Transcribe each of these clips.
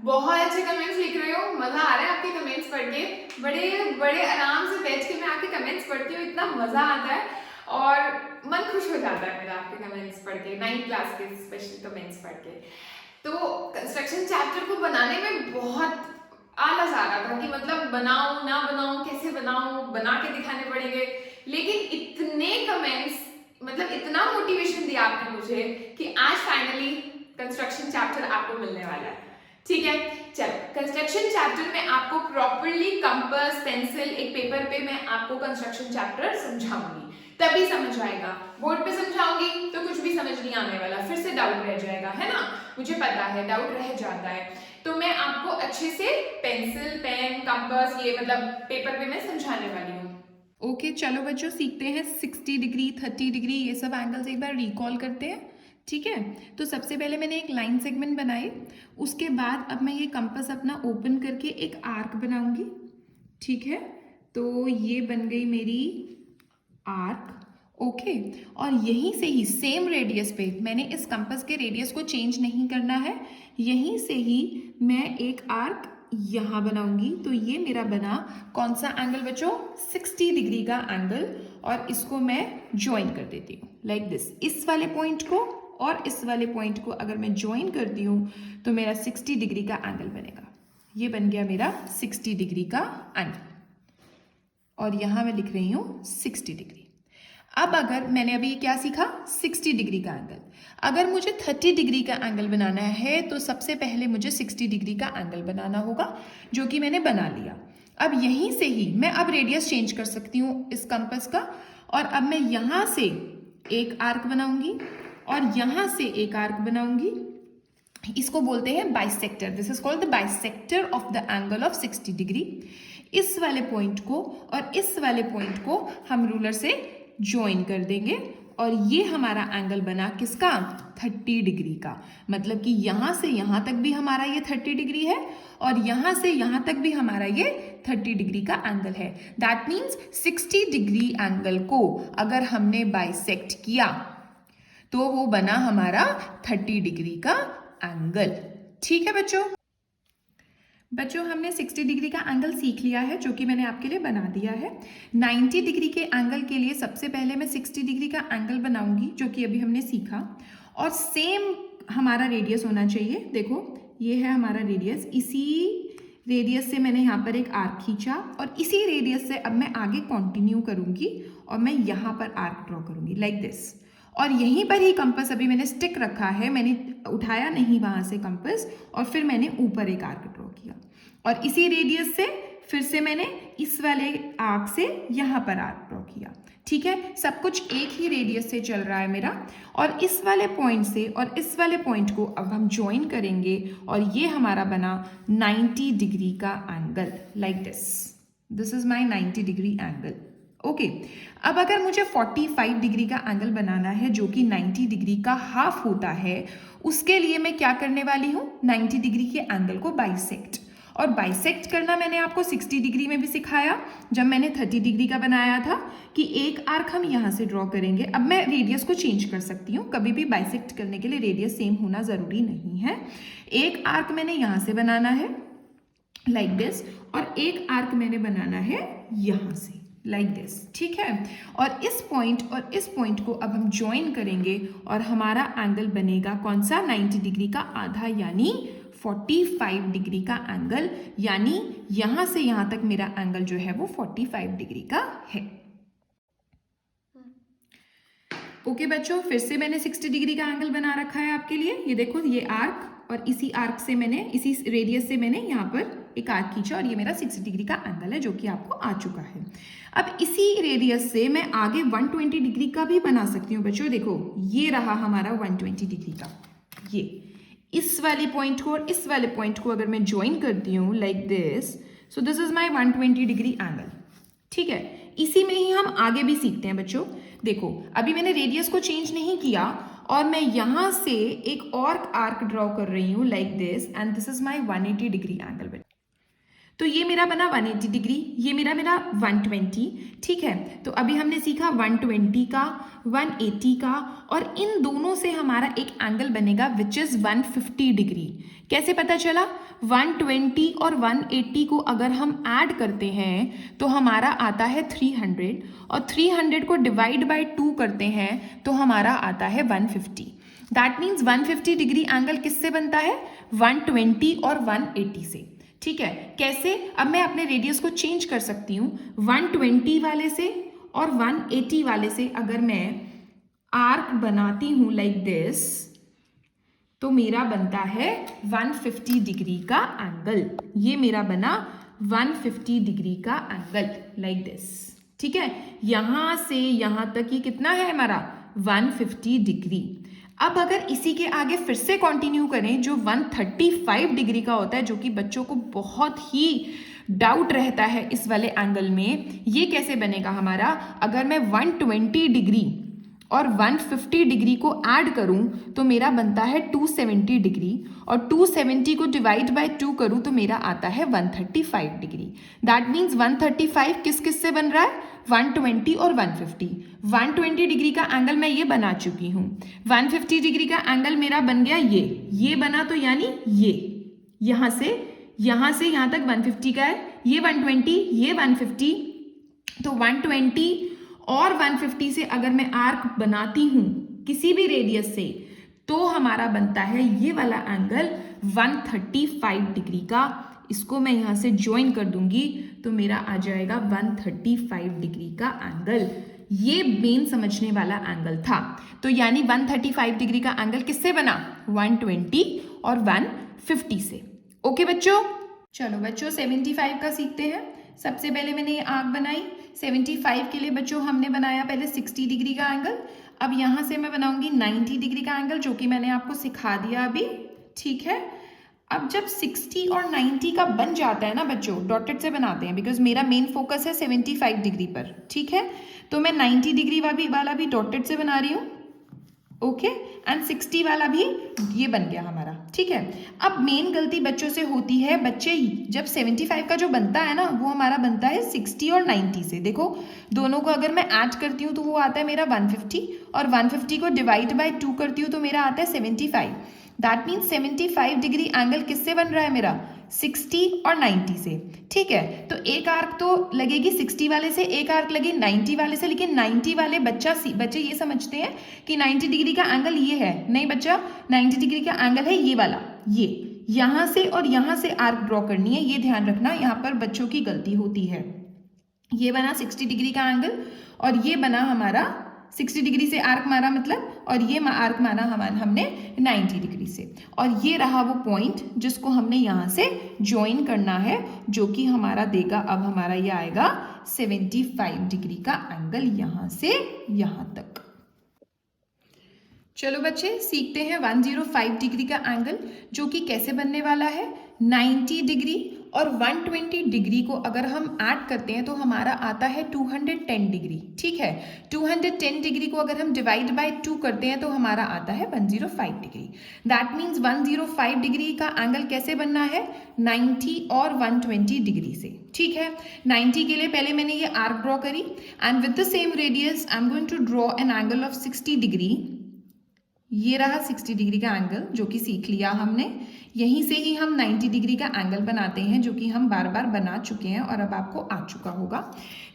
बहुत अच्छे कमेंट्स लिख रहे हो, मजा आ रहा है आपके कमेंट्स पढ़ के। बड़े बड़े आराम से बैठ के मैं आपके कमेंट्स पढ़ती हूँ, इतना मजा आता है और मन खुश हो जाता है मेरा आपके कमेंट्स पढ़ के, 9th क्लास के स्पेशल कमेंट्स पढ़ के। तो कंस्ट्रक्शन चैप्टर को बनाने में बहुत आलस आ रहा था कि मतलब बनाऊं ना बनाऊं, कैसे बनाऊं, बना के दिखाने पड़ेंगे। लेकिन इतने कमेंट्स, मतलब इतना मोटिवेशन दिया आपने मुझे कि आज फाइनली कंस्ट्रक्शन चैप्टर आपको मिलने वाला है। ठीक है, चलो कंस्ट्रक्शन चैप्टर में आपको प्रॉपरली कंपास पेंसिल एक पेपर पे मैं आपको कंस्ट्रक्शन चैप्टर समझाऊंगी, तभी समझ आएगा। बोर्ड पे समझाऊंगी तो कुछ भी समझ नहीं आने वाला, फिर से डाउट रह जाएगा, है ना, मुझे पता है डाउट रह जाता है। तो मैं आपको अच्छे से पेंसिल पेन कंपास ये मतलब पेपर पे मैं समझाने वाली हूँ। ओके चलो बच्चों, सीखते हैं 60 डिग्री 30 डिग्री ये सब एंगल्स एक बार रिकॉल करते हैं। ठीक है, तो सबसे पहले मैंने एक लाइन सेगमेंट बनाई, उसके बाद अब मैं ये कंपास अपना ओपन करके एक आर्क बनाऊंगी। ठीक है, तो ये बन गई मेरी आर्क। ओके, और यहीं से ही सेम रेडियस पे मैंने इस कंपास के रेडियस को चेंज नहीं करना है, यहीं से ही मैं एक आर्क यहाँ बनाऊंगी। तो ये मेरा बना कौन सा एंगल बच्चों, 60 डिग्री का एंगल, और इसको मैं ज्वाइन कर देती हूँ लाइक दिस। इस वाले पॉइंट को और इस वाले पॉइंट को अगर मैं ज्वाइन करती हूँ तो मेरा 60 डिग्री का एंगल बनेगा। ये बन गया मेरा 60 डिग्री का एंगल, और यहाँ मैं लिख रही हूँ 60 डिग्री। अब अगर मैंने अभी क्या सीखा, 60 डिग्री का एंगल, अगर मुझे 30 डिग्री का एंगल बनाना है तो सबसे पहले मुझे 60 डिग्री का एंगल बनाना होगा, जो कि मैंने बना लिया। अब यहीं से ही मैं अब रेडियस चेंज कर सकती हूँ इस कंपास का, और अब मैं यहाँ से एक आर्क बनाऊंगी और यहाँ से एक आर्क बनाऊंगी। इसको बोलते हैं bisector, this is called the bisector of the angle of 60 degree. इस वाले पॉइंट को और इस वाले पॉइंट को हम रूलर से ज्वाइन कर देंगे, और ये हमारा एंगल बना किसका, 30 डिग्री का। मतलब कि यहाँ से यहाँ तक भी हमारा ये 30 डिग्री है, और यहाँ से यहाँ तक भी हमारा ये 30 डिग्री का एंगल है। दैट मीन्स 60 डिग्री एंगल को अगर हमने बाइसेक्ट किया तो वो बना हमारा 30 डिग्री का एंगल। ठीक है बच्चों हमने 60 डिग्री का एंगल सीख लिया है, जो कि मैंने आपके लिए बना दिया है। 90 डिग्री के एंगल के लिए सबसे पहले मैं 60 डिग्री का एंगल बनाऊंगी, जो कि अभी हमने सीखा, और सेम हमारा रेडियस होना चाहिए। देखो ये है हमारा रेडियस, इसी रेडियस से मैंने यहाँ पर एक आर्क खींचा, और इसी रेडियस से अब मैं आगे कंटिन्यू करूंगी और मैं यहाँ पर आर्क ड्रॉ करूंगी लाइक दिस। और यहीं पर ही कंपास अभी मैंने स्टिक रखा है, मैंने उठाया नहीं वहाँ से कंपास, और फिर मैंने ऊपर एक आर्क ड्रॉ किया, और इसी रेडियस से फिर से मैंने इस वाले आर्क से यहाँ पर आर्क ड्रॉ किया। ठीक है, सब कुछ एक ही रेडियस से चल रहा है मेरा, और इस वाले पॉइंट से और इस वाले पॉइंट को अब हम ज्वाइन करेंगे, और ये हमारा बना 90 डिग्री का angle like this. This is my 90 degree angle. Okay, अब अगर मुझे 45 डिग्री का एंगल बनाना है, जो कि 90 डिग्री का हाफ होता है, उसके लिए मैं क्या करने वाली हूँ, 90 डिग्री के एंगल को बाइसेक्ट। और बाइसेक्ट करना मैंने आपको 60 डिग्री में भी सिखाया, जब मैंने 30 डिग्री का बनाया था, कि एक आर्क हम यहाँ से ड्रॉ करेंगे। अब मैं रेडियस को चेंज कर सकती हूँ, कभी भी बाइसेक्ट करने के लिए रेडियस सेम होना ज़रूरी नहीं है। एक आर्क मैंने यहाँ से बनाना है लाइक दिस, और एक आर्क मैंने बनाना है यहाँ से लाइक दिस। ठीक है, और इस पॉइंट को अब हम ज्वाइन करेंगे, और हमारा एंगल बनेगा कौन सा, 90 डिग्री का आधा, यानी 45 डिग्री का एंगल। यानी यहां से यहां तक मेरा एंगल जो है वो 45 डिग्री का है। ओके बच्चों, फिर से मैंने 60 डिग्री का एंगल बना रखा है आपके लिए। ये देखो, ये आर्क, और इसी आर्क से मैंने, इसी रेडियस से मैंने यहाँ पर एक आर्क खींचा, और ये मेरा 60 डिग्री का एंगल है, जो कि आपको आ चुका है। अब इसी रेडियस से मैं आगे 120 डिग्री का भी बना सकती हूँ बच्चों। देखो ये रहा हमारा 120 डिग्री का, ये इस वाले पॉइंट को और इस वाले पॉइंट को अगर मैं ज्वाइन करती हूँ like this, so this is my 120 degree angle. ठीक है, इसी में ही हम आगे भी सीखते हैं बच्चों। देखो अभी मैंने रेडियस को चेंज नहीं किया, और मैं यहां से एक और आर्क ड्रॉ कर रही हूं like this, and this is my 180 degree angle. तो ये मेरा बना 180 डिग्री, ये मेरा 120, ठीक है। तो अभी हमने सीखा 120 का, 180 का, और इन दोनों से हमारा एक एंगल बनेगा विच इज़ 150 डिग्री। कैसे पता चला? 120 और 180 को अगर हम ऐड करते हैं तो हमारा आता है 300, और 300 को डिवाइड बाय 2 करते हैं तो हमारा आता है 150। दैट मीन्स 150 डिग्री एंगल किससे बनता है? 120 और 180 से, ठीक है। कैसे? अब मैं अपने रेडियस को चेंज कर सकती हूँ। 120 वाले से और 180 वाले से अगर मैं आर्क बनाती हूँ लाइक दिस, तो मेरा बनता है 150 डिग्री का एंगल। ये मेरा बना 150 डिग्री का एंगल लाइक दिस, ठीक है। यहां से यहां तक ये कितना है हमारा? 150 डिग्री। अब अगर इसी के आगे फिर से कंटिन्यू करें, जो 135 डिग्री का होता है, जो कि बच्चों को बहुत ही डाउट रहता है इस वाले एंगल में, ये कैसे बनेगा हमारा? अगर मैं 120 डिग्री और 150 डिग्री को ऐड करूं तो मेरा बनता है 270 डिग्री, और 270 को डिवाइड बाय 2 करूं तो मेरा आता है 135 डिग्री। दैट मीन्स 135 किस किस से बन रहा है? 120 और 150। 120 डिग्री का एंगल मैं ये बना चुकी हूं। 150 डिग्री का एंगल मेरा बन गया ये बना, तो यानी ये यहां से यहां तक 150 का है, ये 120, ये 150, तो 120 और 150 से अगर मैं आर्क बनाती हूं किसी भी रेडियस से, तो हमारा बनता है ये वाला एंगल 135 डिग्री का। इसको मैं यहां से ज्वाइन कर दूंगी तो मेरा आ जाएगा 135 डिग्री का एंगल। ये मेन समझने वाला एंगल था। तो यानी 135 डिग्री का एंगल किससे बना? 120 और 150 से। ओके बच्चों, चलो बच्चों 75 का सीखते हैं। सबसे पहले मैंने ये आर्क बनाई। 75 के लिए बच्चों हमने बनाया पहले 60 डिग्री का एंगल। अब यहाँ से मैं बनाऊंगी 90 डिग्री का एंगल, जो कि मैंने आपको सिखा दिया अभी, ठीक है। अब जब 60 और 90 का बन जाता है ना बच्चों, डॉटेड से बनाते हैं बिकॉज मेरा मेन फोकस है 75 डिग्री पर, ठीक है। तो मैं 90 डिग्री वाला भी डॉटेड से बना रही हूँ, ओके, एंड 60 वाला भी ये बन गया हमारा, ठीक है। अब मेन गलती बच्चों से होती है, बच्चे जब 75 का जो बनता है ना, वो हमारा बनता है 60 और 90 से। देखो दोनों को अगर मैं ऐड करती हूँ तो वो आता है मेरा 150, और 150 को डिवाइड बाय 2 करती हूँ तो मेरा आता है 75। दैट मीन्स 75 डिग्री एंगल किससे बन रहा है मेरा? 60 और 90 से, ठीक है। तो एक आर्क तो लगेगी 60 वाले से, एक आर्क लगे 90 वाले से, लेकिन 90 वाले बच्चे ये समझते हैं कि 90 डिग्री का एंगल ये है। नहीं बच्चा, 90 डिग्री का एंगल है ये वाला, ये यहां से और यहां से आर्क ड्रॉ करनी है, ये ध्यान रखना। यहां पर बच्चों की गलती होती है। ये बना 60 डिग्री का एंगल, और ये बना हमारा 60 डिग्री से आर्क मारा मतलब, और ये आर्क मारा हमने 90 डिग्री से, और ये रहा वो पॉइंट जिसको हमने यहाँ से ज्वाइन करना है, जो कि हमारा देगा, अब हमारा ये आएगा 75 डिग्री का एंगल यहाँ से यहाँ तक। चलो बच्चे सीखते हैं 105 डिग्री का एंगल, जो कि कैसे बनने वाला है। 90 डिग्री और 120 डिग्री को अगर हम ऐड करते हैं तो हमारा आता है 210 डिग्री, ठीक है। 210 डिग्री को अगर हम डिवाइड बाय 2 करते हैं तो हमारा आता है 105 डिग्री। दैट मीन्स 105 डिग्री का एंगल कैसे बनना है? 90 और 120 डिग्री से, ठीक है। 90 के लिए पहले मैंने ये आर्क ड्रॉ करी, and with the same radius I am going to draw an angle of 60 degree. ये रहा 60 डिग्री का एंगल, जो कि सीख लिया हमने। यहीं से ही हम 90 डिग्री का एंगल बनाते हैं, जो कि हम बार बार बना चुके हैं और अब आपको आ चुका होगा।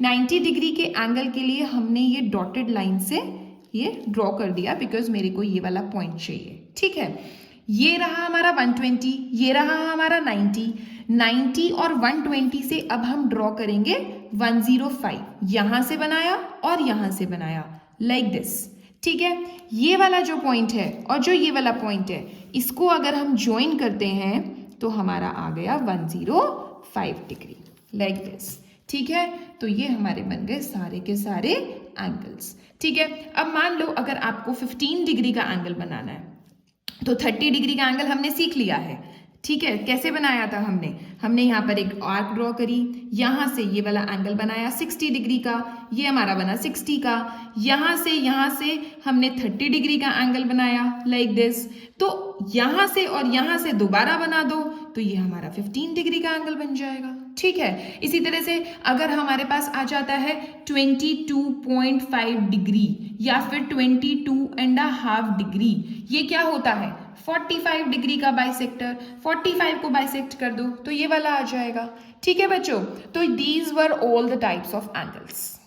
90 डिग्री के एंगल के लिए हमने ये डॉटेड लाइन से ये ड्रॉ कर दिया, बिकॉज मेरे को ये वाला पॉइंट चाहिए, ठीक है। ये रहा हमारा 120, ये रहा हमारा 90 और 120 से अब हम ड्रॉ करेंगे 105। यहां से बनाया और यहां से बनाया लाइक दिस, ठीक है। ये वाला जो पॉइंट है और जो ये वाला पॉइंट है, इसको अगर हम ज्वाइन करते हैं तो हमारा आ गया 105 डिग्री लाइक दिस, ठीक है। तो ये हमारे बन गए सारे के सारे एंगल्स, ठीक है। अब मान लो अगर आपको 15 डिग्री का एंगल बनाना है, तो 30 डिग्री का एंगल हमने सीख लिया है, ठीक है। कैसे बनाया था हमने यहाँ पर एक आर्क ड्रॉ करी, यहाँ से ये वाला एंगल बनाया 60 डिग्री का, ये हमारा बना 60 का। यहाँ से हमने 30 डिग्री का एंगल बनाया लाइक दिस। तो यहाँ से और यहाँ से दोबारा बना दो तो ये हमारा 15 डिग्री का एंगल बन जाएगा। ठीक है। इसी तरह से अगर हमारे पास आ जाता है 22.5 डिग्री या फिर 22.5 डिग्री, ये क्या होता है 45 डिग्री का बाइसेक्टर, 45 को बाइसेक्ट कर दो तो ये वाला आ जाएगा। ठीक है बच्चों, तो these were all the types of angles.